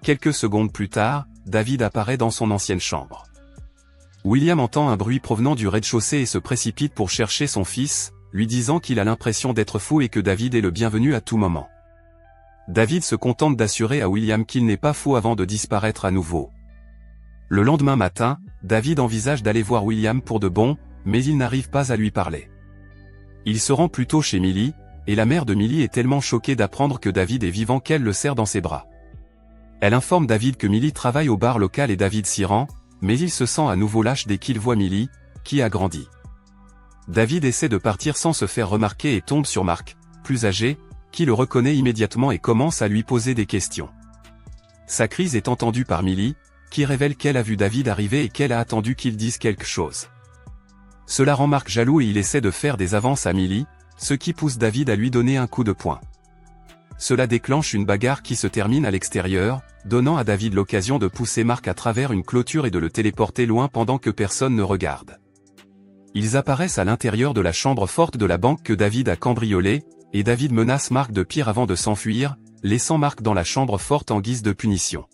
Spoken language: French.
Quelques secondes plus tard, David apparaît dans son ancienne chambre. William entend un bruit provenant du rez-de-chaussée et se précipite pour chercher son fils, lui disant qu'il a l'impression d'être fou et que David est le bienvenu à tout moment. David se contente d'assurer à William qu'il n'est pas fou avant de disparaître à nouveau. Le lendemain matin, David envisage d'aller voir William pour de bon, mais il n'arrive pas à lui parler. Il se rend plutôt chez Millie, et la mère de Millie est tellement choquée d'apprendre que David est vivant qu'elle le serre dans ses bras. Elle informe David que Millie travaille au bar local et David s'y rend, mais il se sent à nouveau lâche dès qu'il voit Millie, qui a grandi. David essaie de partir sans se faire remarquer et tombe sur Mark, plus âgé, qui le reconnaît immédiatement et commence à lui poser des questions. Sa crise est entendue par Millie, qui révèle qu'elle a vu David arriver et qu'elle a attendu qu'il dise quelque chose. Cela rend Mark jaloux et il essaie de faire des avances à Millie, ce qui pousse David à lui donner un coup de poing. Cela déclenche une bagarre qui se termine à l'extérieur, donnant à David l'occasion de pousser Mark à travers une clôture et de le téléporter loin pendant que personne ne regarde. Ils apparaissent à l'intérieur de la chambre forte de la banque que David a cambriolée, et David menace Mark de pire avant de s'enfuir, laissant Mark dans la chambre forte en guise de punition.